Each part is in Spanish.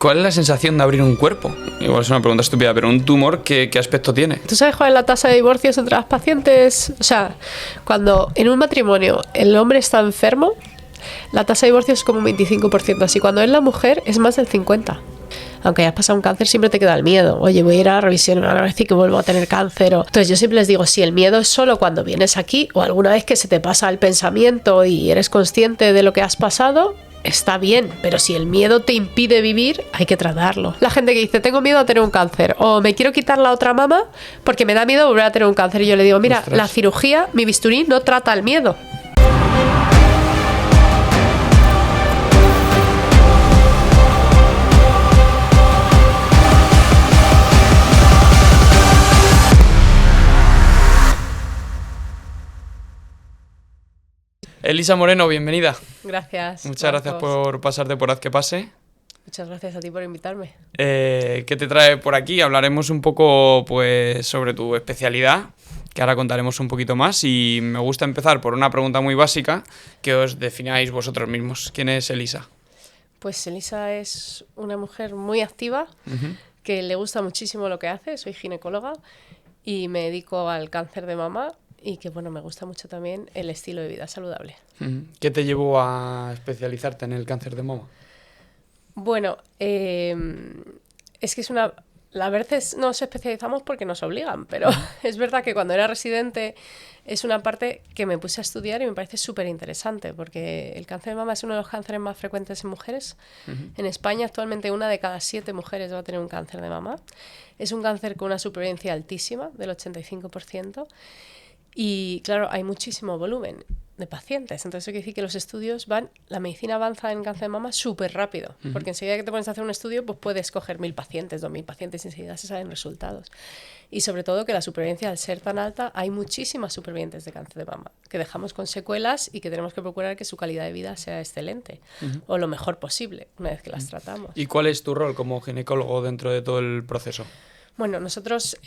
¿Cuál es la sensación de abrir un cuerpo? Igual es una pregunta estúpida, pero un tumor, ¿qué aspecto tiene? ¿Tú sabes cuál es la tasa de divorcios entre las pacientes? O sea, cuando en un matrimonio el hombre está enfermo, la tasa de divorcios es como un 25%. Así cuando es la mujer es más del 50%. Aunque hayas pasado un cáncer, siempre te queda el miedo. Oye, voy a ir a la revisión, me van a decir que vuelvo a tener cáncer. Entonces yo siempre les digo, si el miedo es solo cuando vienes aquí o alguna vez que se te pasa el pensamiento y eres consciente de lo que has pasado, está bien, pero si el miedo te impide vivir, hay que tratarlo. La gente que dice, tengo miedo a tener un cáncer, o me quiero quitar la otra mama porque me da miedo volver a tener un cáncer. Y yo le digo, mira, Ostras. la cirugía, mi bisturí no trata el miedo. Elisa Moreno, bienvenida. Gracias. Muchas gracias por pasarte por Haz que Pase. Muchas gracias a ti por invitarme. ¿Qué te trae por aquí? Hablaremos un poco pues, sobre tu especialidad, que ahora contaremos un poquito más. Y me gusta empezar por una pregunta muy básica, que os defináis vosotros mismos. ¿Quién es Elisa? Pues Elisa es una mujer muy activa, que le gusta muchísimo lo que hace. Soy ginecóloga y me dedico al cáncer de mama y que, bueno, me gusta mucho también el estilo de vida saludable. ¿Qué te llevó a especializarte en el cáncer de mama? Bueno, es que es una... A veces nos especializamos porque nos obligan, pero es verdad que cuando era residente es una parte que me puse a estudiar y me parece súper interesante, porque el cáncer de mama es uno de los cánceres más frecuentes en mujeres. En España actualmente 1 de cada 7 mujeres va a tener un cáncer de mama. Es un cáncer con una supervivencia altísima, del 85%. Y claro, hay muchísimo volumen de pacientes. Entonces eso quiere decir que los estudios la medicina avanza en cáncer de mama súper rápido, porque enseguida que te pones a hacer un estudio, pues puedes coger 1.000 pacientes, 2.000 pacientes y enseguida se saben resultados. Y sobre todo que la supervivencia, al ser tan alta, hay muchísimas supervivientes de cáncer de mama que dejamos con secuelas y que tenemos que procurar que su calidad de vida sea excelente o lo mejor posible una vez que las tratamos. ¿Y cuál es tu rol como ginecólogo dentro de todo el proceso? Bueno, nosotros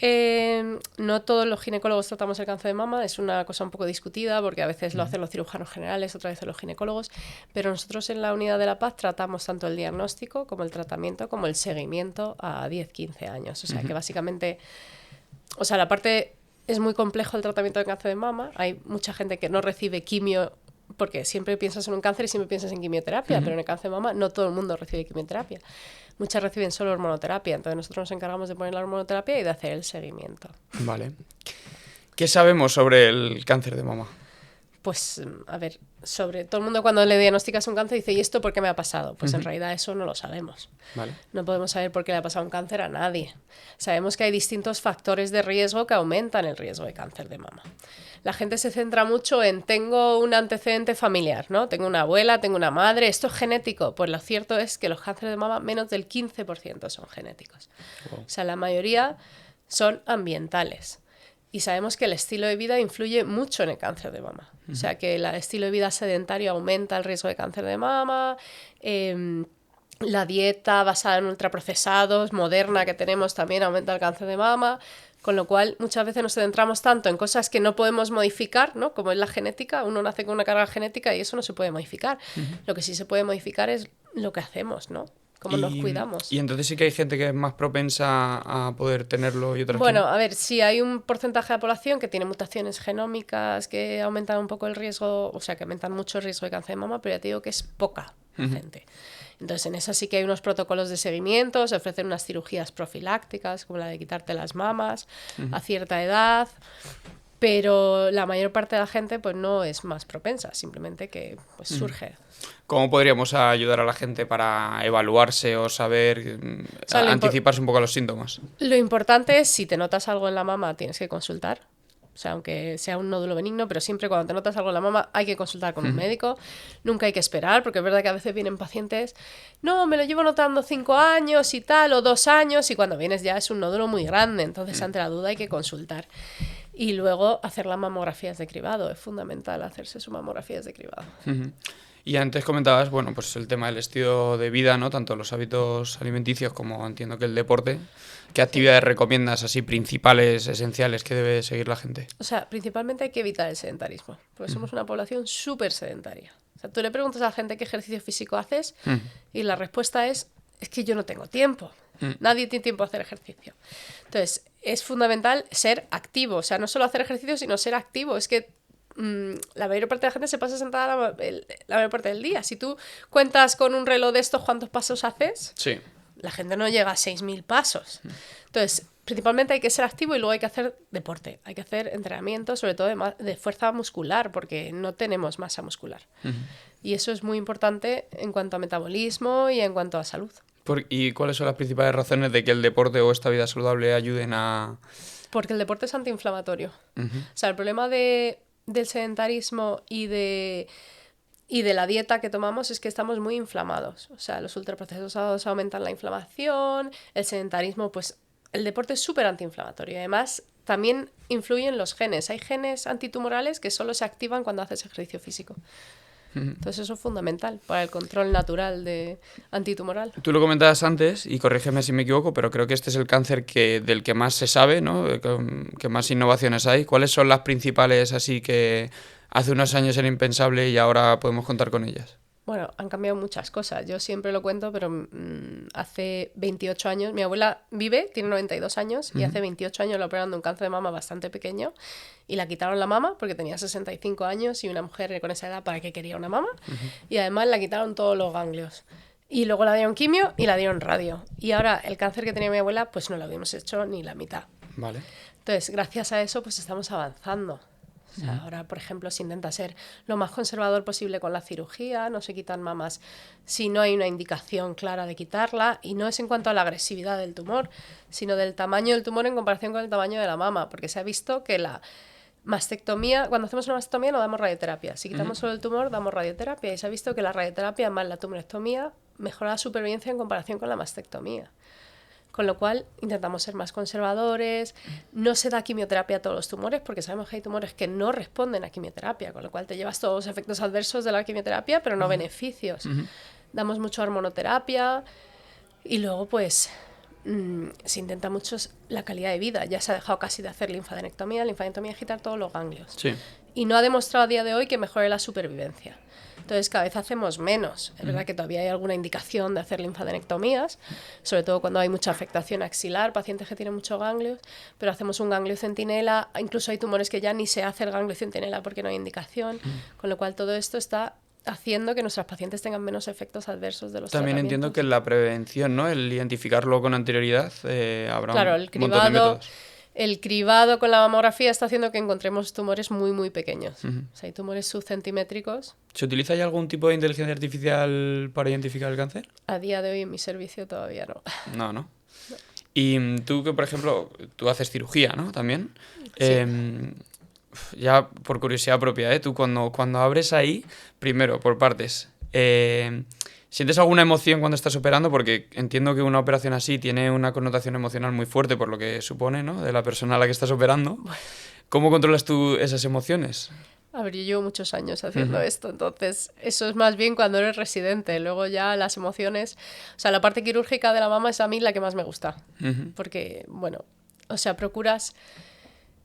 no todos los ginecólogos tratamos el cáncer de mama, es una cosa un poco discutida porque a veces lo hacen los cirujanos generales, otras veces los ginecólogos, pero nosotros en la Unidad de la Paz tratamos tanto el diagnóstico como el tratamiento como el seguimiento a 10-15 años. O sea que básicamente, o sea, la parte es muy complejo el tratamiento del cáncer de mama, hay mucha gente que no recibe quimio porque siempre piensas en un cáncer y siempre piensas en quimioterapia, pero en el cáncer de mama no todo el mundo recibe quimioterapia. Muchas reciben solo hormonoterapia, entonces nosotros nos encargamos de poner la hormonoterapia y de hacer el seguimiento. Vale. ¿Qué sabemos sobre el cáncer de mama? Pues, a ver, sobre todo el mundo cuando le diagnosticas un cáncer dice, ¿y esto por qué me ha pasado? Pues en realidad eso no lo sabemos. Vale. No podemos saber por qué le ha pasado un cáncer a nadie. Sabemos que hay distintos factores de riesgo que aumentan el riesgo de cáncer de mama. La gente se centra mucho en tengo un antecedente familiar, ¿no? Tengo una abuela, tengo una madre, esto es genético. Pues lo cierto es que los cánceres de mama, menos del 15% son genéticos. Wow. O sea, la mayoría son ambientales. Y sabemos que el estilo de vida influye mucho en el cáncer de mama. O sea, que el estilo de vida sedentario aumenta el riesgo de cáncer de mama, la dieta basada en ultraprocesados, moderna que tenemos, también aumenta el cáncer de mama. Con lo cual, muchas veces nos centramos tanto en cosas que no podemos modificar, ¿no? Como es la genética, uno nace con una carga genética y eso no se puede modificar. Lo que sí se puede modificar es lo que hacemos, ¿no? Cómo nos cuidamos. Y entonces sí que hay gente que es más propensa a poder tenerlo y otras Bueno, que no. a ver, sí hay un porcentaje de población que tiene mutaciones genómicas que aumentan un poco el riesgo, o sea, que aumentan mucho el riesgo de cáncer de mama, pero ya te digo que es poca gente. Entonces, en eso sí que hay unos protocolos de seguimiento, se ofrecen unas cirugías profilácticas, como la de quitarte las mamas a cierta edad, pero la mayor parte de la gente pues no es más propensa, simplemente que pues surge. ¿Cómo podríamos ayudar a la gente para evaluarse o saber, anticiparse un poco a los síntomas? Lo importante es, si te notas algo en la mama, tienes que consultar. O sea, aunque sea un nódulo benigno, pero siempre cuando te notas algo en la mama hay que consultar con un médico. Nunca hay que esperar, porque es verdad que a veces vienen pacientes, no, me lo llevo notando 5 años y tal, o 2 años, y cuando vienes ya es un nódulo muy grande. Entonces, ante la duda hay que consultar. Y luego hacer las mamografías de cribado. Es fundamental hacerse sus mamografías de cribado. Y antes comentabas, bueno, pues el tema del estilo de vida, ¿no? Tanto los hábitos alimenticios como entiendo que el deporte. ¿Qué actividades recomiendas así principales, esenciales que debe seguir la gente? O sea, principalmente hay que evitar el sedentarismo, porque somos una población súper sedentaria. O sea, tú le preguntas a la gente qué ejercicio físico haces y la respuesta es es que yo no tengo tiempo. Nadie tiene tiempo a hacer ejercicio. Entonces, es fundamental ser activo. O sea, no solo hacer ejercicio, sino ser activo. Es que la mayor parte de la gente se pasa sentada la mayor parte del día. Si tú cuentas con un reloj de estos cuántos pasos haces, Sí. la gente no llega a 6.000 pasos. Entonces, principalmente hay que ser activo y luego hay que hacer deporte. Hay que hacer entrenamiento, sobre todo de fuerza muscular, porque no tenemos masa muscular. Y eso es muy importante en cuanto a metabolismo y en cuanto a salud. ¿Y cuáles son las principales razones de que el deporte o esta vida saludable ayuden a...? Porque el deporte es antiinflamatorio. O sea, el problema del sedentarismo y de la dieta que tomamos es que estamos muy inflamados. O sea, los ultraprocesados aumentan la inflamación, el sedentarismo, pues el deporte es súper antiinflamatorio. Además, también influyen los genes. Hay genes antitumorales que solo se activan cuando haces ejercicio físico. Entonces eso es fundamental para el control natural de antitumoral. Tú lo comentabas antes, y corrígeme si me equivoco, pero creo que este es el cáncer del que más se sabe, ¿no? Que más innovaciones hay. ¿Cuáles son las principales así que hace unos años era impensable y ahora podemos contar con ellas? Bueno, han cambiado muchas cosas. Yo siempre lo cuento, pero hace 28 años, mi abuela vive, tiene 92 años, y hace 28 años le operaron de un cáncer de mama bastante pequeño y la quitaron la mama porque tenía 65 años y una mujer con esa edad, ¿para qué quería una mama? Y además la quitaron todos los ganglios. Y luego la dieron quimio y la dieron radio. Y ahora el cáncer que tenía mi abuela, pues no lo habíamos hecho ni la mitad. Vale. Entonces, gracias a eso, pues estamos avanzando. O sea, ahora, por ejemplo, se intenta ser lo más conservador posible con la cirugía, no se quitan mamas si no hay una indicación clara de quitarla, y no es en cuanto a la agresividad del tumor, sino del tamaño del tumor en comparación con el tamaño de la mama, porque se ha visto que la mastectomía, cuando hacemos una mastectomía no damos radioterapia, si quitamos solo el tumor damos radioterapia, y se ha visto que la radioterapia más la tumorectomía mejora la supervivencia en comparación con la mastectomía. Con lo cual intentamos ser más conservadores, no se da quimioterapia a todos los tumores porque sabemos que hay tumores que no responden a quimioterapia, con lo cual te llevas todos los efectos adversos de la quimioterapia pero no beneficios. Damos mucho hormonoterapia y luego pues se intenta mucho la calidad de vida. Ya se ha dejado casi de hacer linfadenectomía. Linfadenectomía es quitar todos los ganglios. Sí. Y no ha demostrado a día de hoy que mejore la supervivencia. Entonces cada vez hacemos menos. Es verdad que todavía hay alguna indicación de hacer linfadenectomías, sobre todo cuando hay mucha afectación axilar, pacientes que tienen muchos ganglios, pero hacemos un ganglio centinela, incluso hay tumores que ya ni se hace el ganglio centinela porque no hay indicación, con lo cual todo esto está haciendo que nuestros pacientes tengan menos efectos adversos de los También tratamientos. entiendo que la prevención, ¿no? El identificarlo con anterioridad, habrá claro, un montón de métodos. El cribado con la mamografía está haciendo que encontremos tumores muy, muy pequeños. O sea, hay tumores subcentimétricos. ¿Se utiliza ya algún tipo de inteligencia artificial para identificar el cáncer? A día de hoy en mi servicio todavía no. No. Y tú que, por ejemplo, tú haces cirugía, ¿no? También. Sí. Ya por curiosidad propia, tú cuando abres ahí, primero, por partes, ¿sientes alguna emoción cuando estás operando? Porque entiendo que una operación así tiene una connotación emocional muy fuerte por lo que supone, ¿no? De la persona a la que estás operando. ¿Cómo controlas tú esas emociones? A ver, yo llevo muchos años haciendo esto, entonces eso es más bien cuando eres residente. Luego ya las emociones, o sea, la parte quirúrgica de la mama es a mí la que más me gusta. Porque, bueno, o sea, procuras...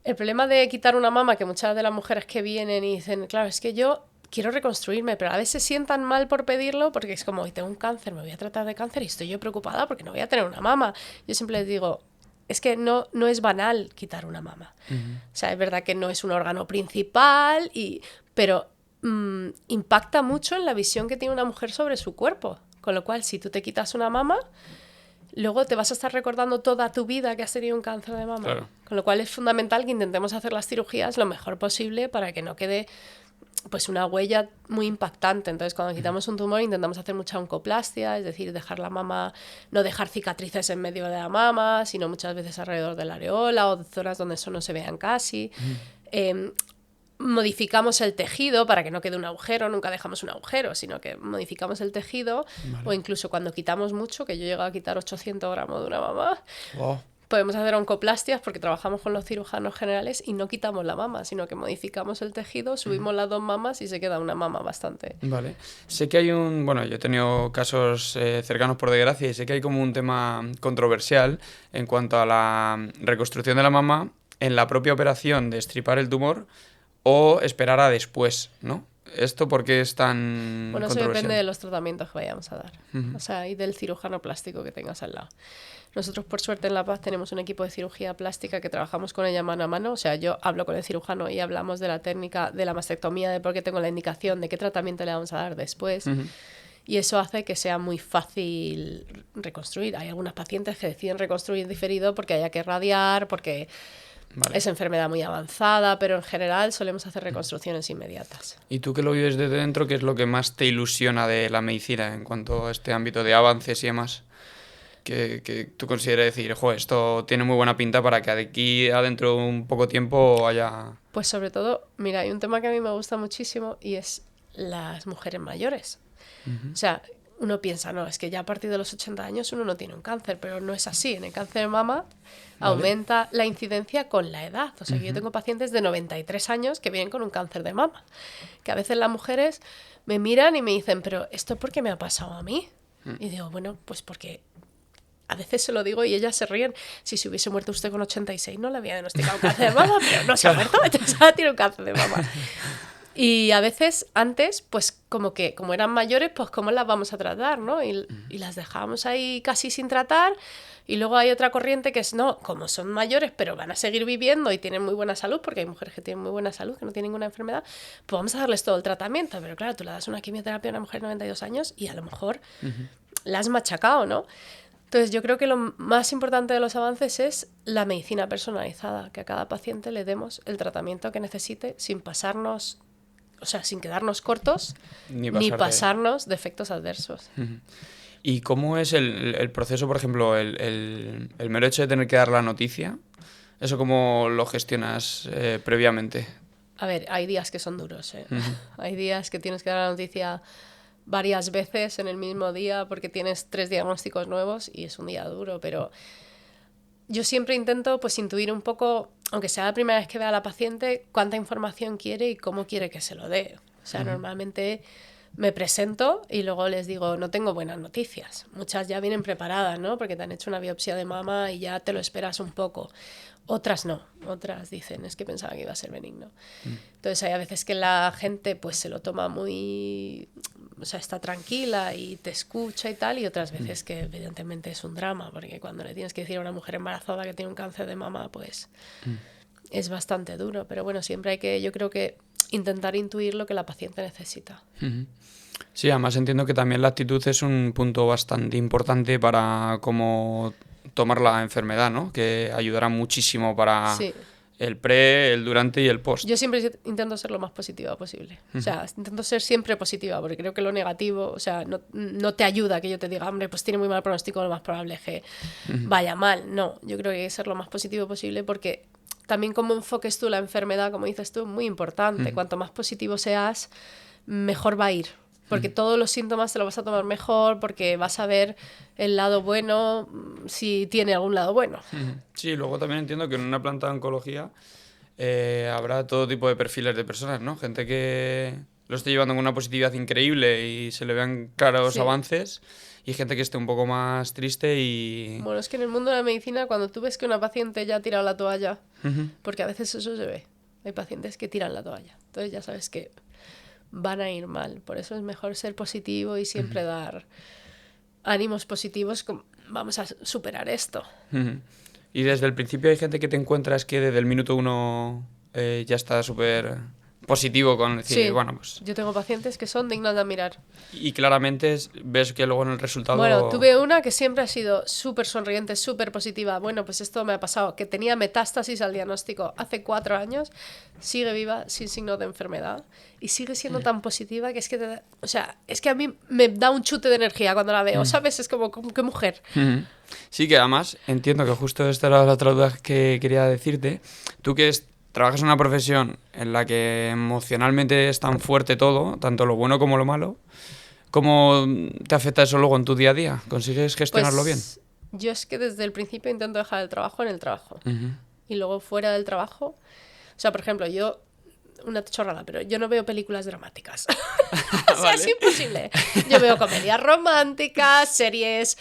El problema de quitar una mama, que muchas de las mujeres que vienen y dicen, claro, es que yo quiero reconstruirme, pero a veces se sientan mal por pedirlo porque es como, tengo un cáncer, me voy a tratar de cáncer y estoy yo preocupada porque no voy a tener una mama. Yo siempre les digo, es que no es banal quitar una mama. O sea, es verdad que no es un órgano principal, pero impacta mucho en la visión que tiene una mujer sobre su cuerpo. Con lo cual, si tú te quitas una mama, luego te vas a estar recordando toda tu vida que has tenido un cáncer de mama. Claro. Con lo cual es fundamental que intentemos hacer las cirugías lo mejor posible para que no quede pues una huella muy impactante. Entonces, cuando quitamos un tumor intentamos hacer mucha oncoplastia, es decir, dejar la mama, no dejar cicatrices en medio de la mama, sino muchas veces alrededor de la areola o de zonas donde eso no se vean casi. Modificamos el tejido para que no quede un agujero, nunca dejamos un agujero, sino que modificamos el tejido. Vale. O incluso cuando quitamos mucho, que yo he llegado a quitar 800 gramos de una mama, podemos hacer oncoplastias porque trabajamos con los cirujanos generales y no quitamos la mama, sino que modificamos el tejido, subimos las dos mamas y se queda una mama bastante. Vale. Sé que hay yo he tenido casos cercanos por desgracia y sé que hay como un tema controversial en cuanto a la reconstrucción de la mama en la propia operación de extirpar el tumor o esperar a después, ¿no? ¿Esto por qué es tan Bueno, eso controversial? depende de los tratamientos que vayamos a dar. O sea, y del cirujano plástico que tengas al lado. Nosotros, por suerte, en La Paz tenemos un equipo de cirugía plástica que trabajamos con ella mano a mano. O sea, yo hablo con el cirujano y hablamos de la técnica de la mastectomía, de por qué tengo la indicación, de qué tratamiento le vamos a dar después. Y eso hace que sea muy fácil reconstruir. Hay algunas pacientes que deciden reconstruir diferido porque haya que radiar, porque es enfermedad muy avanzada, pero en general solemos hacer reconstrucciones inmediatas. ¿Y tú que lo vives desde dentro, qué es lo que más te ilusiona de la medicina en cuanto a este ámbito de avances y demás? Que tú consideres decir, jo, esto tiene muy buena pinta para que de aquí a dentro de un poco tiempo haya... Pues sobre todo, mira, hay un tema que a mí me gusta muchísimo y es las mujeres mayores. O sea, uno piensa, no, es que ya a partir de los 80 años uno no tiene un cáncer, pero no es así. En el cáncer de mama aumenta la incidencia con la edad. O sea, que yo tengo pacientes de 93 años que vienen con un cáncer de mama. Que a veces las mujeres me miran y me dicen, pero ¿esto por qué me ha pasado a mí? Y digo, bueno, pues porque... A veces se lo digo y ellas se ríen. Si se hubiese muerto usted con 86 no le había diagnosticado un cáncer de mama, pero no se ha muerto, entonces ahora tiene un cáncer de mama. Y a veces antes, pues como eran mayores, pues cómo las vamos a tratar, ¿no? Y las dejábamos ahí casi sin tratar. Y luego hay otra corriente que es, no, como son mayores, pero van a seguir viviendo y tienen muy buena salud, porque hay mujeres que tienen muy buena salud, que no tienen ninguna enfermedad, pues vamos a darles todo el tratamiento. Pero claro, tú le das una quimioterapia a una mujer de 92 años y a lo mejor la has machacado, ¿no? Entonces yo creo que lo más importante de los avances es la medicina personalizada, que a cada paciente le demos el tratamiento que necesite sin pasarnos, o sea, sin quedarnos cortos ni pasarnos de efectos adversos. ¿Y cómo es el proceso, por ejemplo, el mero hecho de tener que dar la noticia? ¿Eso cómo lo gestionas previamente? A ver, hay días que son duros, ¿eh? Hay días que tienes que dar la noticia varias veces en el mismo día porque tienes 3 diagnósticos nuevos y es un día duro, pero yo siempre intento pues intuir un poco, aunque sea la primera vez que vea a la paciente, cuánta información quiere y cómo quiere que se lo dé. O sea, normalmente me presento y luego les digo, no tengo buenas noticias. Muchas ya vienen preparadas, ¿no? Porque te han hecho una biopsia de mama y ya te lo esperas un poco. Otras no, otras dicen, es que pensaba que iba a ser benigno. Entonces hay a veces que la gente pues se lo toma muy... O sea, está tranquila y te escucha y tal, y otras veces que evidentemente es un drama, porque cuando le tienes que decir a una mujer embarazada que tiene un cáncer de mama, pues es bastante duro. Pero bueno, siempre hay que, yo creo que intentar intuir lo que la paciente necesita. Sí, además entiendo que también la actitud es un punto bastante importante para cómo tomar la enfermedad, ¿no? Que ayudará muchísimo para el pre, el durante y el post. Yo siempre intento ser lo más positiva posible. O sea, intento ser siempre positiva, porque creo que lo negativo, o sea, no te ayuda que yo te diga, hombre, pues tiene muy mal pronóstico, lo más probable es que vaya mal. No, yo creo que hay que ser lo más positivo posible porque también cómo enfoques tú la enfermedad, como dices tú, es muy importante. Cuanto más positivo seas, mejor va a ir. Porque todos los síntomas te lo vas a tomar mejor, porque vas a ver el lado bueno, si tiene algún lado bueno. Sí, luego también entiendo que en una planta de oncología habrá todo tipo de perfiles de personas, ¿no? Gente que lo esté llevando con una positividad increíble y se le vean claros avances, y gente que esté un poco más triste y... Bueno, es que en el mundo de la medicina, cuando tú ves que una paciente ya ha tirado la toalla, porque a veces eso se ve, hay pacientes que tiran la toalla, entonces ya sabes que van a ir mal. Por eso es mejor ser positivo y siempre dar ánimos positivos. Vamos a superar esto. Y desde el principio hay gente que te encuentras que desde el minuto 1 ya está súper positivo con decir, bueno, pues... Yo tengo pacientes que son dignas de admirar. Y claramente ves que luego en el resultado... Bueno, tuve una que siempre ha sido súper sonriente, súper positiva. Bueno, pues esto me ha pasado, que tenía metástasis al diagnóstico hace 4 años, sigue viva, sin signos de enfermedad, y sigue siendo tan positiva que es que, o sea, es que a mí me da un chute de energía cuando la veo, ¿sabes? Es como qué mujer. Sí, que además entiendo que justo esta era la otra duda que quería decirte. Tú que trabajas en una profesión en la que emocionalmente es tan fuerte todo, tanto lo bueno como lo malo, ¿cómo te afecta eso luego en tu día a día? ¿Consigues gestionarlo bien? Yo es que desde el principio intento dejar el trabajo en el trabajo. Y luego fuera del trabajo, o sea, por ejemplo, yo, una chorrada, pero yo no veo películas dramáticas. O sea, es imposible. Yo veo comedias románticas, series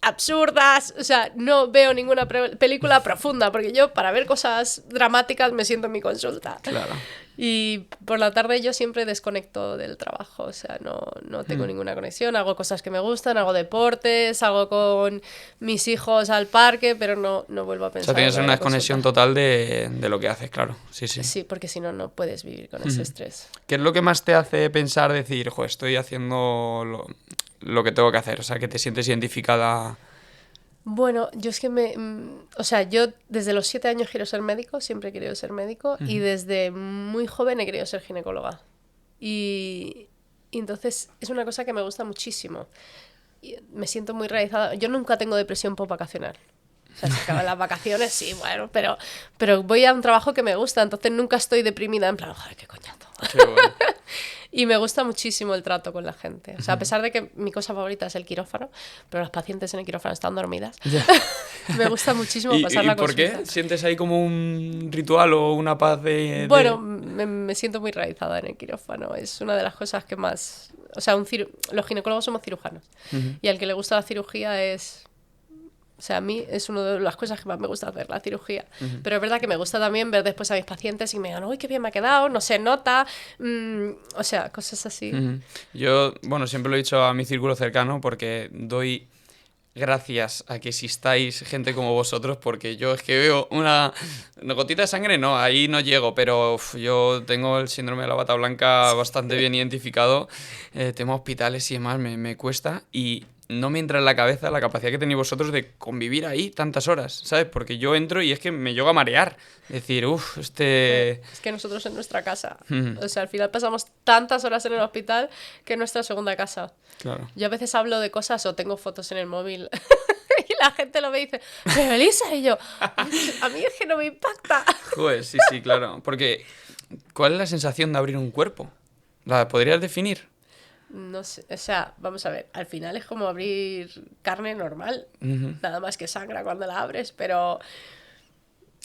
absurdas, o sea, no veo ninguna película profunda, porque yo para ver cosas dramáticas me siento en mi consulta. Claro. Y por la tarde yo siempre desconecto del trabajo, o sea, no tengo ninguna conexión, hago cosas que me gustan, hago deportes, salgo con mis hijos al parque, pero no vuelvo a O pensar sea, tienes en una la desconexión consulta. total de lo que haces, claro. Sí, sí. Sí, porque si no, no puedes vivir con ese estrés. ¿Qué es lo que más te hace pensar, decir, jo, estoy haciendo lo que tengo que hacer? O sea, que te sientes identificada. Bueno, yo es que o sea, yo desde los 7 años quiero ser médico, siempre he querido ser médico, y desde muy joven he querido ser ginecóloga. Y entonces es una cosa que me gusta muchísimo. Y me siento muy realizada. Yo nunca tengo depresión post-vacacional. O sea, se acaban las vacaciones, sí, bueno, pero voy a un trabajo que me gusta, entonces nunca estoy deprimida en plan, joder, qué coñazo. Qué bueno. Y me gusta muchísimo el trato con la gente. O sea, a pesar de que mi cosa favorita es el quirófano, pero las pacientes en el quirófano están dormidas, me gusta muchísimo pasar ¿Y la por consulta. qué? ¿Sientes ahí como un ritual o una paz Bueno, me siento muy realizada en el quirófano. Es una de las cosas que más... O sea, los ginecólogos somos cirujanos. Y al que le gusta la cirugía es... O sea, a mí es una de las cosas que más me gusta hacer, la cirugía. Pero es verdad que me gusta también ver después a mis pacientes y me digan, uy, qué bien me ha quedado, no se nota. O sea, cosas así. Yo, bueno, siempre lo he dicho a mi círculo cercano porque doy gracias a que existáis gente como vosotros, porque yo es que veo una gotita de sangre, no, ahí no llego, pero yo tengo el síndrome de la bata blanca bastante bien identificado, tema hospitales y demás, me cuesta y no me entra en la cabeza la capacidad que tenéis vosotros de convivir ahí tantas horas, ¿sabes? Porque yo entro y es que me llego a marear, decir, Es que nosotros en nuestra casa, o sea, al final pasamos tantas horas en el hospital que es nuestra segunda casa. Claro. Yo a veces hablo de cosas o tengo fotos en el móvil y la gente lo ve y dice, pero Elisa, y yo, a mí es que no me impacta. Joder, sí, sí, claro, porque ¿cuál es la sensación de abrir un cuerpo? ¿La podrías definir? No sé, o sea, vamos a ver, al final es como abrir carne normal, nada más que sangra cuando la abres, pero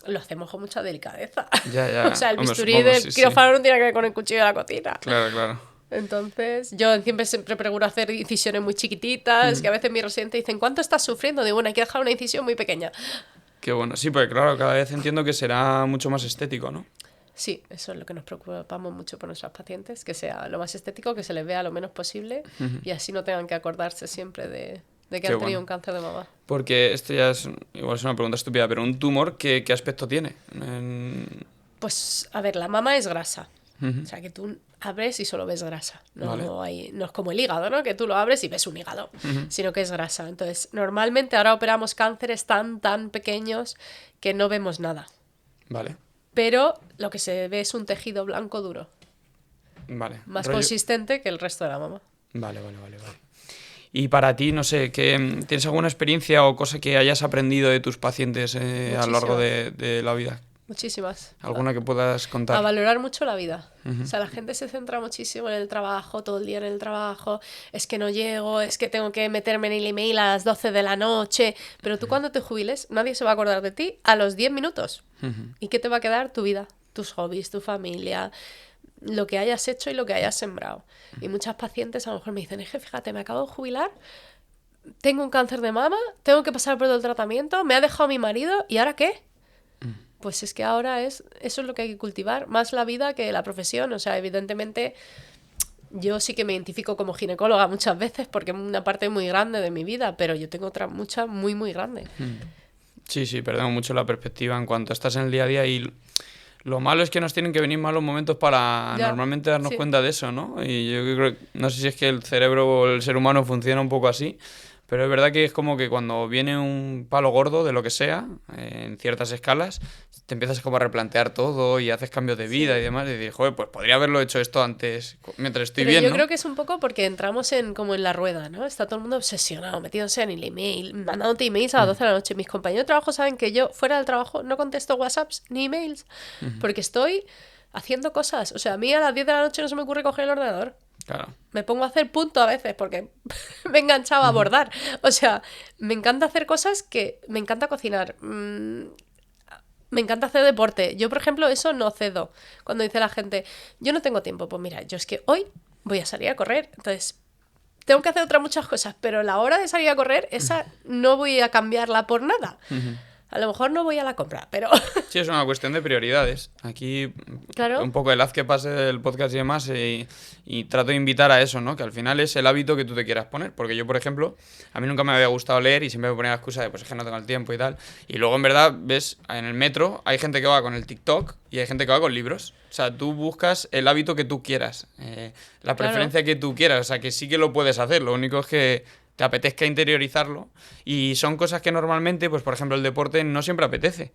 lo hacemos con mucha delicadeza. Ya, ya. O sea, el Hombre, bisturí supongo, del sí, sí. quirófano no tiene que ver con el cuchillo de la cocina. Claro, claro. Entonces, yo siempre procuro hacer incisiones muy chiquititas, que a veces mis residentes dicen, ¿cuánto estás sufriendo? Digo, bueno, hay que dejar una incisión muy pequeña. Qué bueno. Sí, porque claro, cada vez entiendo que será mucho más estético, ¿no? Sí, eso es lo que nos preocupamos mucho por nuestras pacientes, que sea lo más estético, que se les vea lo menos posible y así no tengan que acordarse siempre de que Qué han tenido bueno. un cáncer de mama. Porque esto ya es, igual es una pregunta estúpida, pero un tumor, ¿qué aspecto tiene? Pues, a ver, la mama es grasa. O sea, que tú abres y solo ves grasa. Vale. No es como el hígado, ¿no? Que tú lo abres y ves un hígado, sino que es grasa. Entonces, normalmente ahora operamos cánceres tan pequeños que no vemos nada. Vale, Pero lo que se ve es un tejido blanco duro, vale. más Rollo- consistente que el resto de la mama. Vale. Y para ti, no sé, ¿tienes alguna experiencia o cosa que hayas aprendido de tus pacientes a lo largo de la vida? Muchísimas. ¿Alguna que puedas A contar? valorar mucho la vida. O sea, la gente se centra muchísimo en el trabajo, todo el día en el trabajo, es que no llego, es que tengo que meterme en el email a las 12 de la noche, pero tú cuando te jubiles, nadie se va a acordar de ti a los 10 minutos. ¿Y qué te va a quedar? Tu vida, tus hobbies, tu familia, lo que hayas hecho y lo que hayas sembrado. Y muchas pacientes a lo mejor me dicen, es que fíjate, me acabo de jubilar, tengo un cáncer de mama, tengo que pasar por todo el tratamiento, me ha dejado mi marido, ¿y ahora qué? Pues es que ahora eso es lo que hay que cultivar, más la vida que la profesión. O sea, evidentemente yo sí que me identifico como ginecóloga muchas veces porque es una parte muy grande de mi vida, pero yo tengo otra mucha muy grande. Sí, perdemos mucho la perspectiva en cuanto estás en el día a día y lo malo es que nos tienen que venir malos momentos para Ya, normalmente darnos sí. cuenta de eso, ¿no? Y yo creo, no sé si es que el cerebro o el ser humano funciona un poco así, pero es verdad que es como que cuando viene un palo gordo de lo que sea, en ciertas escalas, te empiezas como a replantear todo y haces cambios de vida y demás, y dices, joder, pues podría haberlo hecho esto antes, mientras estoy Pero bien, yo ¿no? creo que es un poco porque entramos como en la rueda, ¿no? Está todo el mundo obsesionado, metiéndose en el email, mandándote emails a las 12 de la noche. Mis compañeros de trabajo saben que yo, fuera del trabajo, no contesto WhatsApps ni emails, porque estoy haciendo cosas. O sea, a mí a las 10 de la noche no se me ocurre coger el ordenador. Claro. Me pongo a hacer punto a veces porque me he enganchado a bordar. O sea, me encanta hacer cosas que... Me encanta cocinar. Me encanta hacer deporte. Yo, por ejemplo, eso no cedo. Cuando dice la gente, yo no tengo tiempo. Pues mira, yo es que hoy voy a salir a correr. Entonces, tengo que hacer otras muchas cosas. Pero la hora de salir a correr, esa no voy a cambiarla por nada. A lo mejor no voy a la compra, pero... Sí, es una cuestión de prioridades. Aquí Claro. un poco el haz que pase del podcast y demás y trato de invitar a eso, ¿no? Que al final es el hábito que tú te quieras poner. Porque yo, por ejemplo, a mí nunca me había gustado leer y siempre me ponía la excusa de pues es que no tengo el tiempo y tal. Y luego, en verdad, ves, en el metro hay gente que va con el TikTok y hay gente que va con libros. O sea, tú buscas el hábito que tú quieras, la preferencia que tú quieras. O sea, que sí que lo puedes hacer. Lo único es que te apetezca interiorizarlo. Y son cosas que normalmente, pues por ejemplo, el deporte no siempre apetece.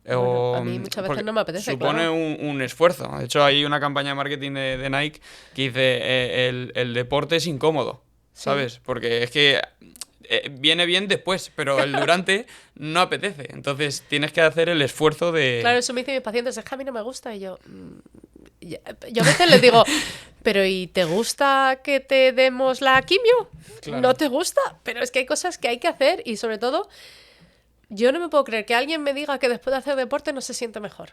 Bueno, a mí muchas veces Porque no me apetece, supone claro. un esfuerzo. De hecho, hay una campaña de marketing de Nike que dice el deporte es incómodo, ¿sabes? Porque es que viene bien después, pero el durante no apetece. Entonces tienes que hacer el esfuerzo de... Claro, eso me dicen mis pacientes, es que a mí no me gusta. Y yo, yo a veces les digo, pero ¿y te gusta que te demos la quimio? Claro. No te gusta, pero es que hay cosas que hay que hacer y sobre todo, yo no me puedo creer que alguien me diga que después de hacer deporte no se siente mejor.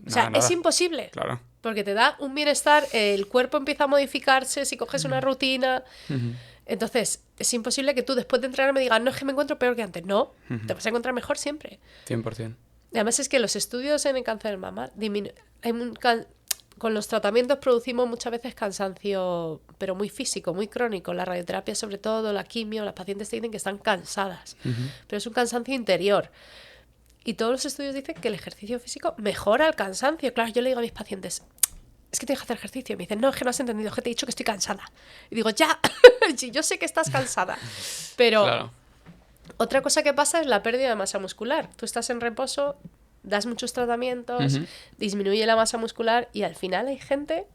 O sea, Nada, es imposible. Claro. Porque te da un bienestar, el cuerpo empieza a modificarse si coges una rutina. Entonces, es imposible que tú después de entrenar me digas, no, es que me encuentro peor que antes. No, te vas a encontrar mejor siempre. 100%. Y además es que los estudios en el cáncer de mama con los tratamientos producimos muchas veces cansancio, pero muy físico, muy crónico. La radioterapia sobre todo, la quimio, las pacientes te dicen que están cansadas. Pero es un cansancio interior. Y todos los estudios dicen que el ejercicio físico mejora el cansancio. Claro, yo le digo a mis pacientes, es que tienes que hacer ejercicio. Y me dicen, no, es que no has entendido, es que te he dicho que estoy cansada. Y digo, ya, sí, yo sé que estás cansada. Pero Claro. otra cosa que pasa es la pérdida de masa muscular. Tú estás en reposo, das muchos tratamientos, disminuye la masa muscular y al final hay gente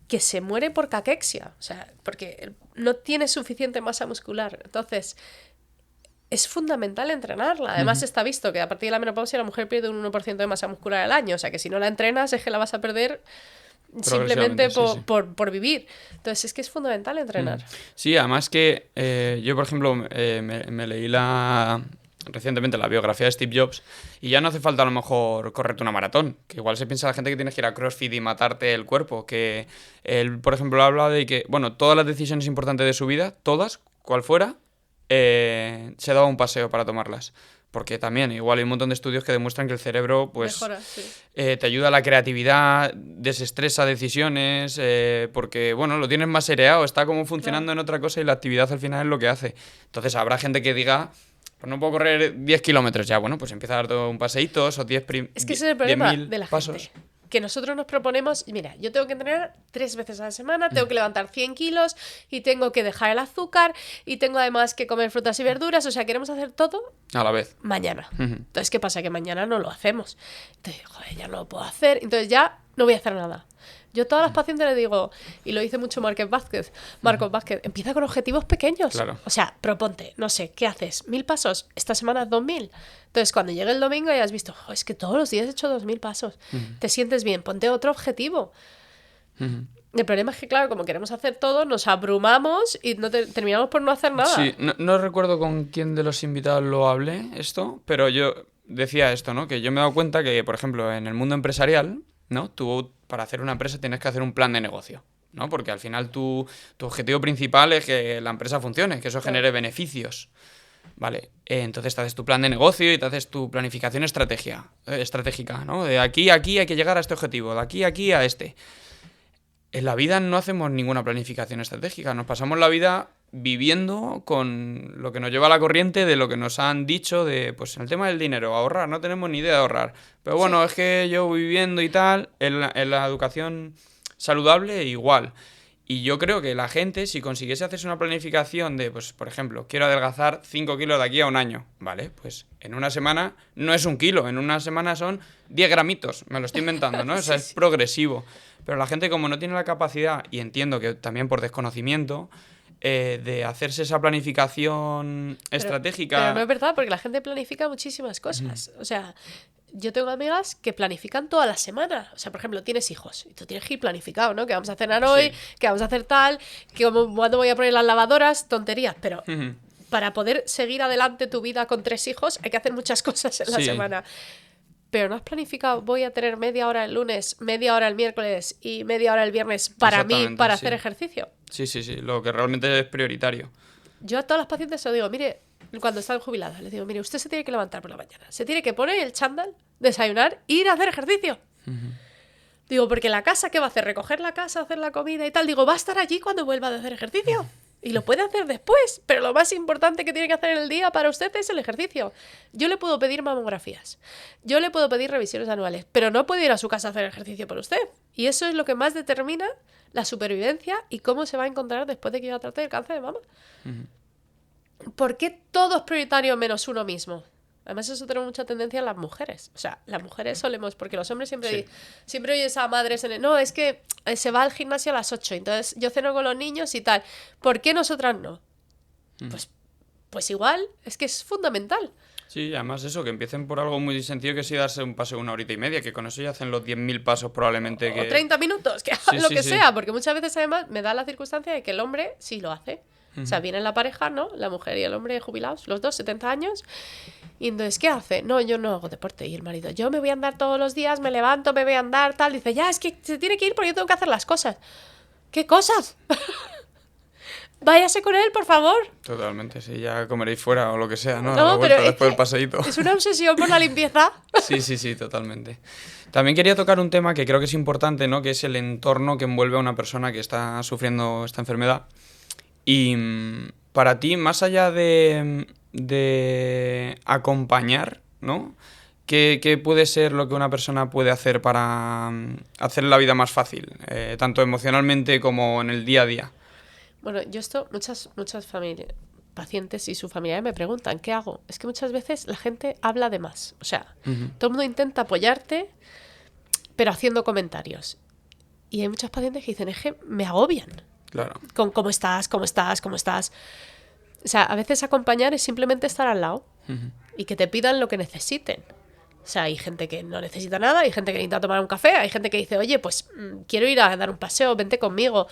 que se muere por caquexia. O sea, porque no tiene suficiente masa muscular. Entonces, es fundamental entrenarla. Además, está visto que a partir de la menopausia la mujer pierde un 1% de masa muscular al año. O sea, que si no la entrenas es que la vas a perder simplemente Sí. por vivir. Entonces, es que es fundamental entrenar. Sí, además que yo, por ejemplo, me leí recientemente la biografía de Steve Jobs y ya no hace falta a lo mejor correrte una maratón, que igual se piensa la gente que tienes que ir a CrossFit y matarte el cuerpo, que él, por ejemplo, habla de que, bueno, todas las decisiones importantes de su vida, todas, cual fuera, se daba un paseo para tomarlas. Porque también, igual hay un montón de estudios que demuestran que el cerebro, pues, Mejora, sí. te ayuda a la creatividad, desestresa decisiones, porque, bueno, lo tienes más aireado, está como funcionando en otra cosa y la actividad al final es lo que hace. Entonces habrá gente que diga, pues no puedo correr 10 kilómetros ya, bueno, pues empieza a dar todo un paseíto o 10 Es que ese es el problema 10.000 de la pasos. gente. Que nosotros nos proponemos, mira, yo tengo que entrenar 3 veces a la semana, tengo que levantar 100 kilos y tengo que dejar el azúcar y tengo además que comer frutas y verduras. O sea, queremos hacer todo A la vez. mañana. Entonces, ¿qué pasa? Que mañana no lo hacemos. Entonces, joder, ya no lo puedo hacer. Entonces ya no voy a hacer nada. Yo a todas las pacientes les digo, y lo dice mucho Marcos Vázquez, empieza con objetivos pequeños. Claro. O sea, proponte, no sé, ¿qué haces? 1000 pasos, esta semana 2000. Entonces, cuando llegue el domingo y has visto, "Jo, es que todos los días he hecho 2000 pasos. Te sientes bien, ponte otro objetivo. El problema es que, claro, como queremos hacer todo, nos abrumamos y no terminamos por no hacer nada. Sí, no recuerdo con quién de los invitados lo hablé esto, pero yo decía esto, ¿no? Que yo me he dado cuenta que, por ejemplo, en el mundo empresarial, ¿no? Tú para hacer una empresa tienes que hacer un plan de negocio, ¿no? Porque al final tu objetivo principal es que la empresa funcione, que eso genere beneficios. Vale, entonces te haces tu plan de negocio y te haces tu planificación estratégica, ¿no? De aquí a aquí hay que llegar a este objetivo, de aquí a aquí a este. En la vida no hacemos ninguna planificación estratégica, nos pasamos la vida viviendo con lo que nos lleva a la corriente de lo que nos han dicho de, pues en el tema del dinero, ahorrar, no tenemos ni idea de ahorrar. Pero bueno, es que yo voy viviendo y tal, en la educación saludable igual. Y yo creo que la gente, si consiguiese hacerse una planificación de, pues por ejemplo, quiero adelgazar 5 kilos de aquí a un año, ¿vale? Pues en una semana no es 1 kilo, en una semana son 10 gramitos, me lo estoy inventando, ¿no? O sea, es progresivo. Pero la gente como no tiene la capacidad, y entiendo que también por desconocimiento, de hacerse esa planificación estratégica... Pero no es verdad, porque la gente planifica muchísimas cosas. O sea, yo tengo amigas que planifican toda la semana. O sea, por ejemplo, tienes hijos y tú tienes que ir planificado, ¿no? Que vamos a cenar hoy, que vamos a hacer tal, que cuándo voy a poner las lavadoras, tonterías. Pero para poder seguir adelante tu vida con 3 hijos hay que hacer muchas cosas en la semana. Pero no has planificado, voy a tener media hora el lunes, media hora el miércoles y media hora el viernes para mí, para hacer ejercicio. Sí, lo que realmente es prioritario. Yo a todas las pacientes os digo, mire, cuando están jubiladas, les digo, mire, usted se tiene que levantar por la mañana, se tiene que poner el chándal, desayunar e ir a hacer ejercicio. Digo, porque la casa, ¿qué va a hacer? Recoger la casa, hacer la comida y tal. Digo, va a estar allí cuando vuelva de hacer ejercicio. Y lo puede hacer después, pero lo más importante que tiene que hacer en el día para usted es el ejercicio. Yo le puedo pedir mamografías, yo le puedo pedir revisiones anuales, pero no puedo ir a su casa a hacer ejercicio por usted. Y eso es lo que más determina la supervivencia y cómo se va a encontrar después de que yo trate el cáncer de mama. ¿Por qué todo es prioritario menos uno mismo? Además, eso tenemos mucha tendencia en las mujeres. O sea, las mujeres solemos, porque los hombres siempre oyes a madres no, es que se va al gimnasio a las 8, entonces yo ceno con los niños y tal. ¿Por qué nosotras no? Pues igual, es que es fundamental. Sí, además eso, que empiecen por algo muy sencillo, que es darse un paseo de 1 horita y media, que con eso ya hacen los 10.000 pasos probablemente. O 30 minutos, que hagan lo que sea, porque muchas veces además me da la circunstancia de que el hombre sí lo hace. O sea, viene la pareja, ¿no? La mujer y el hombre jubilados, los dos, 70 años. Y entonces, ¿qué hace? No, yo no hago deporte. Y el marido, yo me voy a andar todos los días, me levanto, me voy a andar, tal. Dice, ya, es que se tiene que ir porque yo tengo que hacer las cosas. ¿Qué cosas? Váyase con él, por favor. Totalmente, sí, ya comeréis fuera o lo que sea, ¿no? No, pero después del paseíto. Es una obsesión por la limpieza. Sí, totalmente. También quería tocar un tema que creo que es importante, ¿no? Que es el entorno que envuelve a una persona que está sufriendo esta enfermedad. Y para ti, más allá de acompañar, ¿no? ¿Qué puede ser lo que una persona puede hacer para hacer la vida más fácil? Tanto emocionalmente como en el día a día. Bueno, yo muchas familias, pacientes y sus familiares me preguntan, ¿qué hago? Es que muchas veces la gente habla de más. O sea, todo el mundo intenta apoyarte, pero haciendo comentarios. Y hay muchos pacientes que dicen, es que me agobian. Claro. Con cómo estás. O sea, a veces acompañar es simplemente estar al lado y que te pidan lo que necesiten. O sea, hay gente que no necesita nada, hay gente que necesita tomar un café, hay gente que dice, oye, pues quiero ir a dar un paseo, vente conmigo.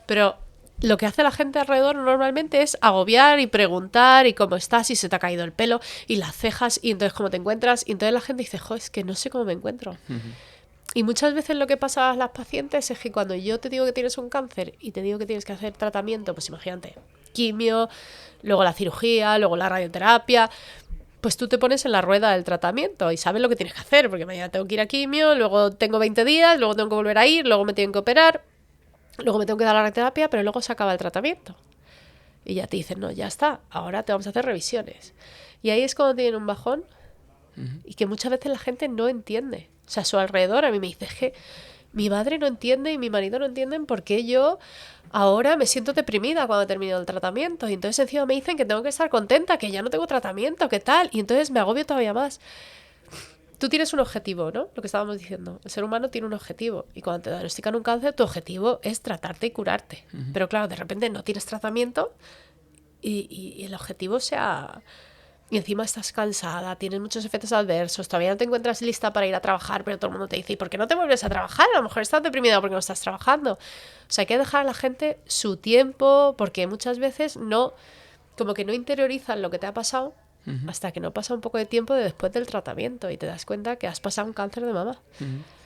Pero lo que hace la gente alrededor normalmente es agobiar y preguntar y cómo estás, y se te ha caído el pelo y las cejas y entonces cómo te encuentras. Y entonces la gente dice, jo, es que no sé cómo me encuentro. Y muchas veces lo que pasa a las pacientes es que cuando yo te digo que tienes un cáncer y te digo que tienes que hacer tratamiento, pues imagínate, quimio, luego la cirugía, luego la radioterapia, pues tú te pones en la rueda del tratamiento y sabes lo que tienes que hacer, porque mañana tengo que ir a quimio, luego tengo 20 días, luego tengo que volver a ir, luego me tienen que operar, luego me tengo que dar la radioterapia, pero luego se acaba el tratamiento. Y ya te dicen, no, ya está, ahora te vamos a hacer revisiones. Y ahí es cuando tienen un bajón y que muchas veces la gente no entiende. O sea, a su alrededor a mí me dice, es que mi madre no entiende y mi marido no entienden por qué yo ahora me siento deprimida cuando he terminado el tratamiento. Y entonces encima me dicen que tengo que estar contenta, que ya no tengo tratamiento, que tal. Y entonces me agobio todavía más. Tú tienes un objetivo, ¿no? Lo que estábamos diciendo. El ser humano tiene un objetivo. Y cuando te diagnostican un cáncer, tu objetivo es tratarte y curarte. Pero claro, de repente no tienes tratamiento y el objetivo sea... Y encima estás cansada, tienes muchos efectos adversos, todavía no te encuentras lista para ir a trabajar, pero todo el mundo te dice, ¿y por qué no te vuelves a trabajar? A lo mejor estás deprimida porque no estás trabajando. O sea, hay que dejar a la gente su tiempo, porque muchas veces como que no interiorizan lo que te ha pasado hasta que no pasa un poco de tiempo después del tratamiento y te das cuenta que has pasado un cáncer de mama.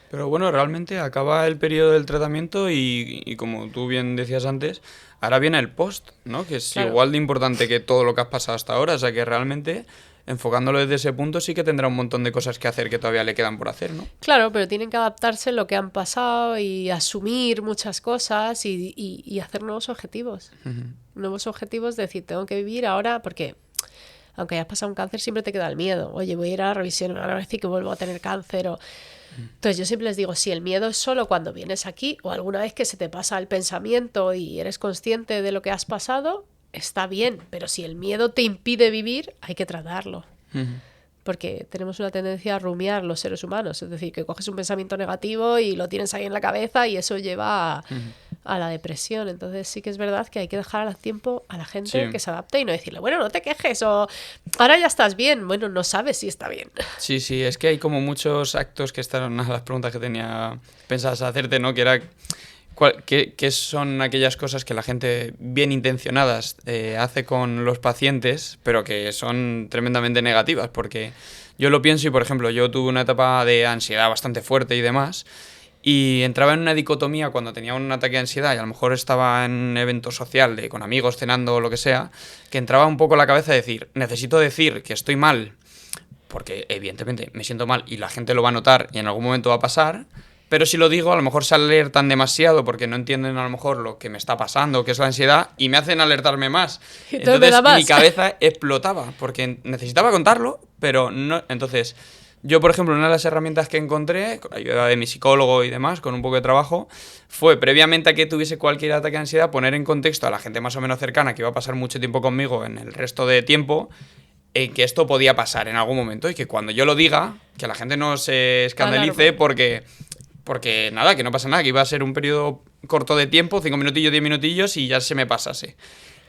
Pero bueno, realmente acaba el periodo del tratamiento y como tú bien decías antes, ahora viene el post, ¿no? Que es igual de importante que todo lo que has pasado hasta ahora. O sea que realmente, enfocándolo desde ese punto, sí que tendrá un montón de cosas que hacer que todavía le quedan por hacer, ¿no? Claro, pero tienen que adaptarse a lo que han pasado y asumir muchas cosas y hacer nuevos objetivos. Nuevos objetivos de decir, tengo que vivir ahora porque... Aunque hayas pasado un cáncer, siempre te queda el miedo. Oye, voy a ir a la revisión, ahora voy a decir que vuelvo a tener cáncer. Entonces yo siempre les digo, si el miedo es solo cuando vienes aquí o alguna vez que se te pasa el pensamiento y eres consciente de lo que has pasado, está bien. Pero si el miedo te impide vivir, hay que tratarlo. Porque tenemos una tendencia a rumiar los seres humanos. Es decir, que coges un pensamiento negativo y lo tienes ahí en la cabeza y eso lleva a la depresión. Entonces sí que es verdad que hay que dejar al tiempo a la gente que se adapte y no decirle, bueno, no te quejes o ahora ya estás bien. Bueno, no sabes si está bien. Sí, es que hay como muchos actos que estaban una de las preguntas que tenía pensadas hacerte, ¿no? Que era... ¿Qué son aquellas cosas que la gente bien intencionadas hace con los pacientes, pero que son tremendamente negativas? Porque yo lo pienso y, por ejemplo, yo tuve una etapa de ansiedad bastante fuerte y demás, Y entraba en una dicotomía cuando tenía un ataque de ansiedad y a lo mejor estaba en un evento social con amigos cenando o lo que sea, que entraba un poco en la cabeza de decir, necesito decir que estoy mal, porque evidentemente me siento mal y la gente lo va a notar y en algún momento va a pasar, pero si lo digo a lo mejor se alertan demasiado porque no entienden a lo mejor lo que me está pasando, que es la ansiedad, y me hacen alertarme más. Entonces mi cabeza explotaba porque necesitaba contarlo, pero no. Entonces... Yo, por ejemplo, una de las herramientas que encontré, con la ayuda de mi psicólogo y demás, con un poco de trabajo, fue previamente a que tuviese cualquier ataque de ansiedad, poner en contexto a la gente más o menos cercana que iba a pasar mucho tiempo conmigo en el resto de tiempo, en que esto podía pasar en algún momento y que cuando yo lo diga, que la gente no se escandalice porque nada, que no pasa nada, que iba a ser un periodo corto de tiempo, 5 minutillos, 10 minutillos y ya se me pasase.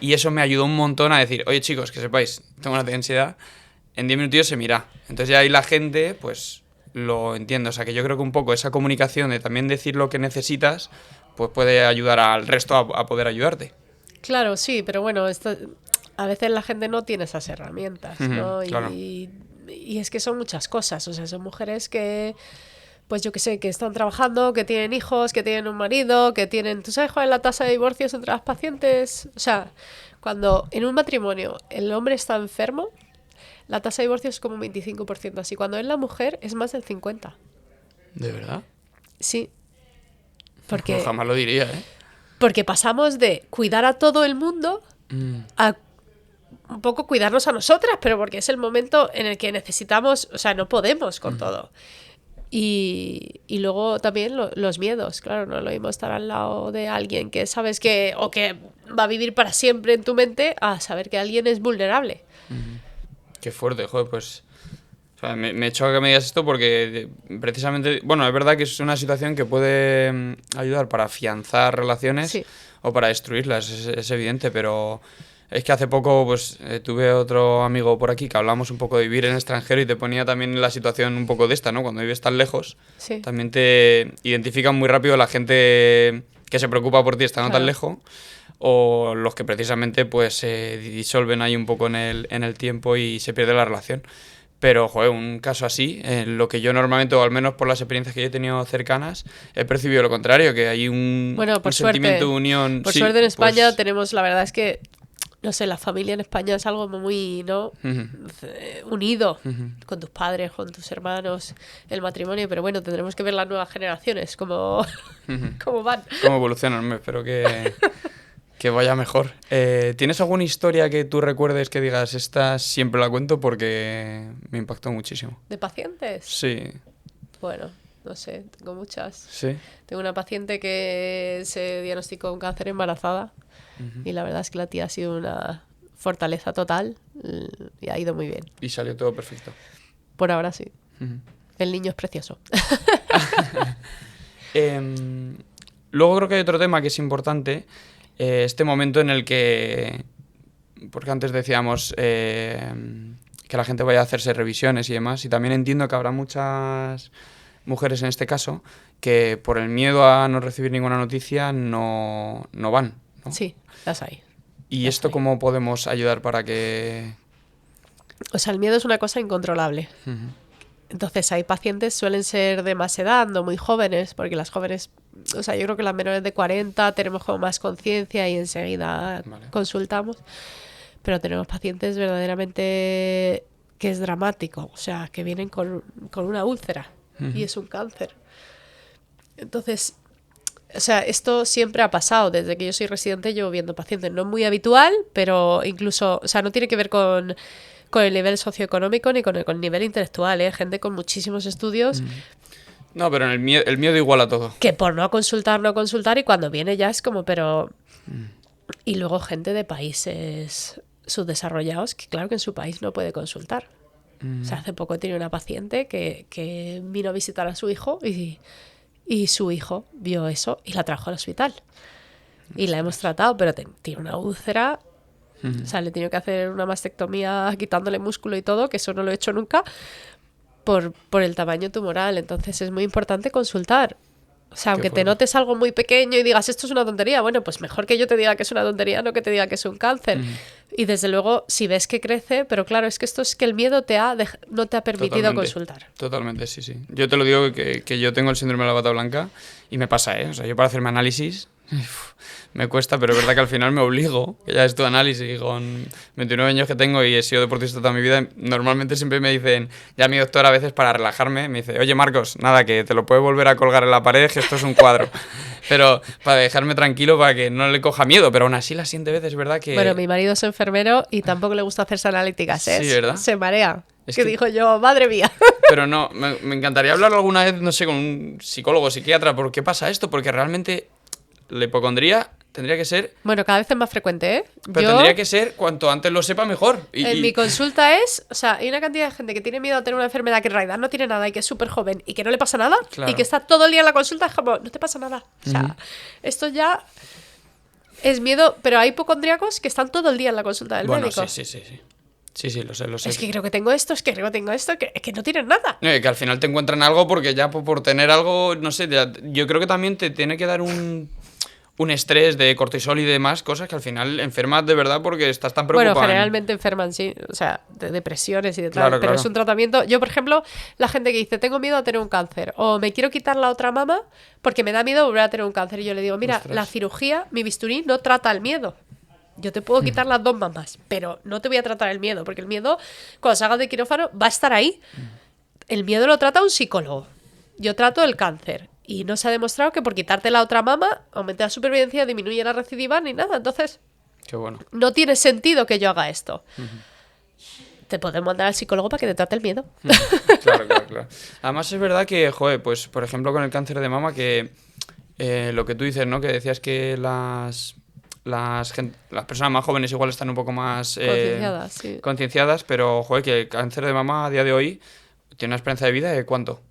Y eso me ayudó un montón a decir, oye chicos, que sepáis, tengo un ataque de ansiedad, en 10 minutillos se mira. Entonces ya ahí la gente, pues, lo entiende. O sea, que yo creo que un poco esa comunicación de también decir lo que necesitas, pues puede ayudar al resto a poder ayudarte. Claro, sí, pero bueno, a veces la gente no tiene esas herramientas, ¿no? Claro. Y es que son muchas cosas. O sea, son mujeres que, pues yo qué sé, que están trabajando, que tienen hijos, que tienen un marido, que tienen... ¿Tú sabes cuál es la tasa de divorcios entre las pacientes? O sea, cuando en un matrimonio el hombre está enfermo, la tasa de divorcio es como un 25%, así cuando es la mujer es más del 50%. ¿De verdad? Sí. Porque, no, jamás lo diría, ¿eh? Porque pasamos de cuidar a todo el mundo a un poco cuidarnos a nosotras, pero porque es el momento en el que necesitamos, o sea, no podemos con todo. Y luego también los miedos, claro, no es lo mismo estar al lado de alguien que sabes que, o que va a vivir para siempre en tu mente, a saber que alguien es vulnerable. Qué fuerte, joder, pues... O sea, me choca que me digas esto porque precisamente... Bueno, es verdad que es una situación que puede ayudar para afianzar relaciones Sí. o para destruirlas, es evidente, pero... Es que hace poco pues tuve otro amigo por aquí que hablamos un poco de vivir en el extranjero y te ponía también la situación un poco de esta, ¿no? Cuando vives tan lejos, Sí. también te identifican muy rápido la gente que se preocupa por ti estando Claro. tan lejos, o los que precisamente pues se disuelven ahí un poco en el tiempo y se pierde la relación. Pero, joder, un caso así, en lo que yo normalmente, o al menos por las experiencias que yo he tenido cercanas, he percibido lo contrario, que hay Bueno, por un sentimiento de unión. Por sí, suerte en España pues, tenemos, la verdad es que, no sé, la familia en España es algo muy, ¿no? Unido con tus padres, con tus hermanos, el matrimonio, pero bueno, tendremos que ver las nuevas generaciones, cómo van. cómo evolucionan, espero que vaya mejor. ¿Tienes alguna historia que tú recuerdes que digas, esta siempre la cuento porque me impactó muchísimo? ¿De pacientes? Sí, Bueno, no sé, tengo muchas. sí. Tengo una paciente que se diagnosticó un cáncer embarazada y la verdad es que la tía ha sido una fortaleza total y ha ido muy bien. Y salió todo perfecto. Por ahora sí. El niño es precioso. Luego creo que hay otro tema que es importante, este momento en el que, porque antes decíamos que la gente vaya a hacerse revisiones y demás, y también entiendo que habrá muchas mujeres en este caso que por el miedo a no recibir ninguna noticia no van, ¿no? Sí, las hay. ¿Y esto cómo podemos ayudar para que...? O sea, el miedo es una cosa incontrolable. Entonces hay pacientes, suelen ser de más edad, no muy jóvenes, porque las jóvenes, o sea, yo creo que las menores de 40 tenemos como más conciencia y enseguida consultamos, pero tenemos pacientes verdaderamente que es dramático, o sea, que vienen con una úlcera y es un cáncer. Entonces, o sea, esto siempre ha pasado, desde que yo soy residente llevo viendo pacientes, no es muy habitual, pero incluso, o sea, no tiene que ver con el nivel socioeconómico ni con el nivel intelectual, ¿eh? Gente con muchísimos estudios. No, pero el miedo iguala todo. Que por no consultar y cuando viene ya es como, pero... Y luego gente de países subdesarrollados que claro que en su país no puede consultar. O sea, hace poco tenía una paciente que vino a visitar a su hijo y su hijo vio eso y la trajo al hospital. Y la hemos tratado, pero tiene una úlcera... O sea, le he tenido que hacer una mastectomía quitándole músculo y todo, que eso no lo he hecho nunca, por el tamaño tumoral. Entonces es muy importante consultar. O sea, aunque te fuerte. notes algo muy pequeño y digas, esto es una tontería, bueno, pues mejor que yo te diga que es una tontería, no que te diga que es un cáncer. Y desde luego, si ves que crece, pero claro, es que esto es que el miedo no te ha permitido Totalmente, consultar. totalmente, sí, sí. Yo te lo digo que yo tengo el síndrome de la bata blanca y me pasa, ¿eh? O sea, yo para hacerme análisis me cuesta, pero es verdad que al final me obligo, que ya es tu análisis, con 29 años que tengo y he sido deportista toda mi vida, normalmente siempre me dicen, ya mi doctor a veces para relajarme, me dice, oye Marcos, nada, que te lo puedes volver a colgar en la pared, que esto es un cuadro. Pero para dejarme tranquilo, para que no le coja miedo, pero aún así la siguiente vez es verdad que... Bueno, mi marido es enfermero y tampoco le gusta hacerse analíticas, ¿eh? Sí, ¿verdad? Se marea. Es que que- dijo yo, madre mía. Pero no, me encantaría hablar alguna vez, no sé, con un psicólogo o psiquiatra, ¿por qué pasa esto? Porque realmente la hipocondría tendría que ser, Bueno, cada vez es más frecuente, ¿eh? pero Yo, tendría que ser cuanto antes lo sepa mejor. en mi consulta o sea, hay una cantidad de gente que tiene miedo a tener una enfermedad que en realidad no tiene nada y que es súper joven y que no le pasa nada Claro. y que está todo el día en la consulta, es como, no te pasa nada. O sea, esto ya es miedo, pero hay hipocondríacos que están todo el día en la consulta del Bueno, médico. sí, sí, sí, sí. Sí, sí, lo sé, lo sé. Es que creo que tengo esto, es que creo que tengo esto, que no tienen nada. No, y que al final te encuentran algo porque ya por tener algo, no sé, yo creo que también te tiene que dar un estrés de cortisol y demás cosas que al final enfermas de verdad porque estás tan preocupado. Bueno, generalmente enferman, sí, o sea, de depresiones y de tal, Claro, pero claro. es un tratamiento. Yo, por ejemplo, la gente que dice, tengo miedo a tener un cáncer, o me quiero quitar la otra mama porque me da miedo volver a tener un cáncer. Y yo le digo, mira, Ostras. la cirugía, mi bisturí, no trata el miedo. Yo te puedo quitar las dos mamas, pero no te voy a tratar el miedo, porque el miedo, cuando salgas de quirófano, va a estar ahí. El miedo lo trata un psicólogo. Yo trato el cáncer. Y no se ha demostrado que por quitarte la otra mama aumente la supervivencia, disminuye la recidiva ni nada. Entonces, Qué bueno. no tiene sentido que yo haga esto. Te podemos mandar al psicólogo para que te trate el miedo. Claro, claro, claro. Además es verdad que, joder, pues por ejemplo con el cáncer de mama, que lo que tú dices, ¿no? Que decías que las personas más jóvenes igual están un poco más Concienciadas, sí. concienciadas, pero, joder, que el cáncer de mama a día de hoy tiene una esperanza de vida de ¿cuánto?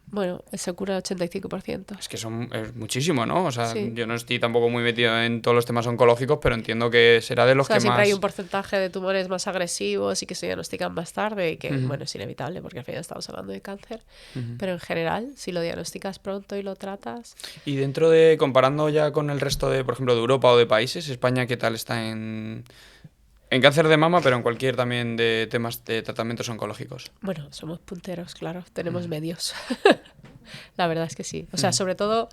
Bueno, se cura el 85%. Es que es muchísimo, ¿no? O sea, Sí. yo no estoy tampoco muy metido en todos los temas oncológicos, pero entiendo que será de O los sea, que siempre más... hay un porcentaje de tumores más agresivos y que se diagnostican más tarde y que, bueno, es inevitable porque al final estamos hablando de cáncer. Pero en general, si lo diagnosticas pronto y lo tratas... Y comparando ya con el resto de, por ejemplo, de Europa o de países, España, ¿qué tal está en cáncer de mama, pero en cualquier también de temas de tratamientos oncológicos? Bueno, somos punteros, claro, tenemos medios. La verdad es que sí. O sea, sobre todo,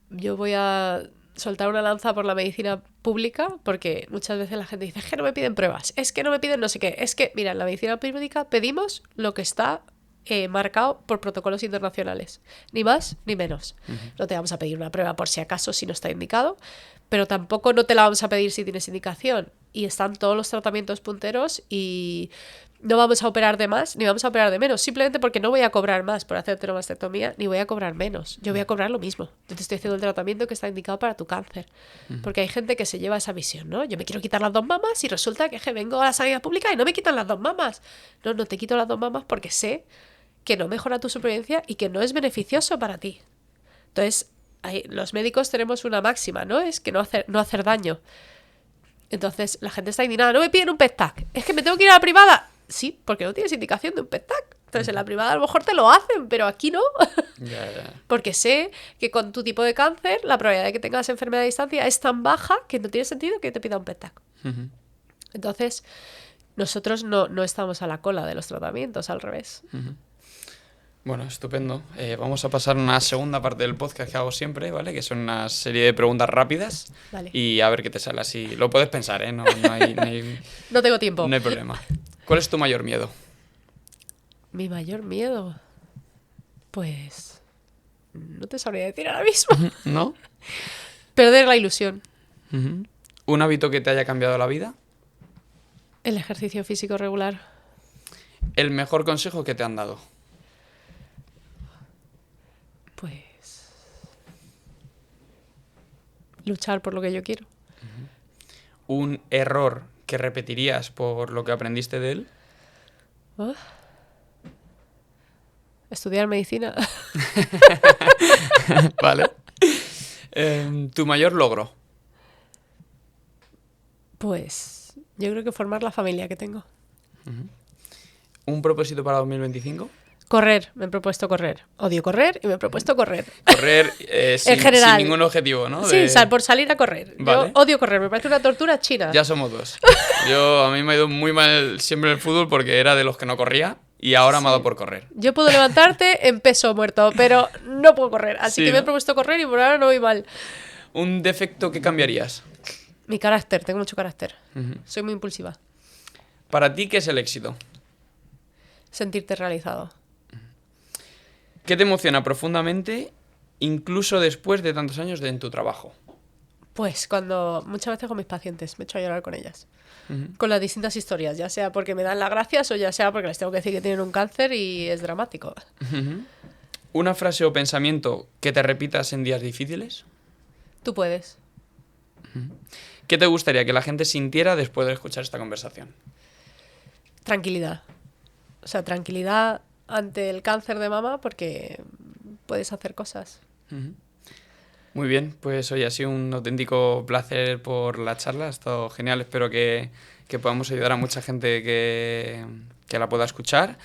yo voy a soltar una lanza por la medicina pública porque muchas veces la gente dice, es que no me piden pruebas, es que no me piden no sé qué. Es que, mira, en la medicina pública pedimos lo que está marcado por protocolos internacionales. Ni más ni menos. No te vamos a pedir una prueba por si acaso si no está indicado, pero tampoco no te la vamos a pedir si tienes indicación. Y están todos los tratamientos punteros y no vamos a operar de más ni vamos a operar de menos, simplemente porque no voy a cobrar más por hacerte una mastectomía ni voy a cobrar menos. Yo voy a cobrar lo mismo. Yo te estoy haciendo el tratamiento que está indicado para tu cáncer. Porque hay gente que se lleva esa visión, ¿no? Yo me quiero quitar las dos mamas y resulta que vengo a la sanidad pública y no me quitan las dos mamas. No, no te quito las dos mamas porque sé que no mejora tu supervivencia y que no es beneficioso para ti. Entonces, los médicos tenemos una máxima, ¿no? Es que no hacer daño. Entonces, la gente está indignada. No me piden un PET-TAC. Es que me tengo que ir a la privada. Sí, porque no tienes indicación de un PET-TAC. Entonces, en la privada a lo mejor te lo hacen, pero aquí no. Ya. Porque sé que con tu tipo de cáncer, la probabilidad de que tengas enfermedad a distancia es tan baja que no tiene sentido que te pida un PET-TAC. Entonces, nosotros no estamos a la cola de los tratamientos, al revés. Bueno, estupendo. Vamos a pasar a una segunda parte del podcast que hago siempre, ¿vale? Que son una serie de preguntas rápidas. Vale. Y a ver qué te sale así. Lo puedes pensar, ¿eh? No hay No tengo tiempo. no hay problema. ¿Cuál es tu mayor miedo? Mi mayor miedo. Pues. No te sabría decir ahora mismo. ¿No? Perder la ilusión. ¿Un hábito que te haya cambiado la vida? El ejercicio físico regular. ¿El mejor consejo que te han dado? Pues. Luchar por lo que yo quiero. ¿Un error que repetirías por lo que aprendiste de él? Oh. Estudiar medicina. Vale. ¿Tu mayor logro? Pues. Yo creo que formar la familia que tengo. ¿Un propósito para 2025? Correr, me he propuesto correr. Odio correr y me he propusto correr. Correr sin general. ningún objetivo, ¿no? Sí, por salir a correr. Vale. Yo odio correr, me parece una tortura china. Ya somos dos. A mí me ha ido muy mal siempre el fútbol porque era de los que no corría y ahora me ha dado por correr. Yo puedo levantarte en peso muerto, pero no puedo correr. Así Sí, que me he ¿no? propuesto correr y por ahora no voy mal. ¿Un defecto que cambiarías? Mi carácter, tengo mucho carácter. Ujú. Soy muy impulsiva. ¿Para ti qué es el éxito? Sentirte realizado. ¿Qué te emociona profundamente incluso después de tantos años en tu trabajo? Pues cuando muchas veces con mis pacientes me echo a llorar con ellas. Con las distintas historias, ya sea porque me dan las gracias o ya sea porque les tengo que decir que tienen un cáncer y es dramático. Ujú. ¿Una frase o pensamiento que te repitas en días difíciles? Tú puedes. ¿Qué te gustaría que la gente sintiera después de escuchar esta conversación? Tranquilidad. O sea, tranquilidad ante el cáncer de mama porque puedes hacer cosas. Ujú. Muy bien, pues hoy ha sido un auténtico placer por la charla, ha estado genial, espero que podamos ayudar a mucha gente que la pueda escuchar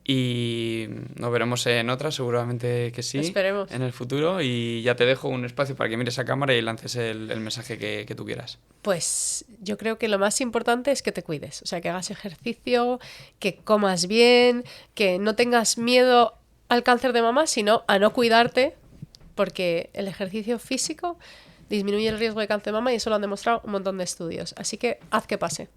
y nos veremos en otra, seguramente que sí, Esperemos. en el futuro y ya te dejo un espacio para que mires a cámara y lances el mensaje que tú quieras. Pues yo creo que lo más importante es que te cuides, o sea, que hagas ejercicio, que comas bien, que no tengas miedo al cáncer de mama, sino a no cuidarte, porque el ejercicio físico disminuye el riesgo de cáncer de mama y eso lo han demostrado un montón de estudios. Así que haz que pase.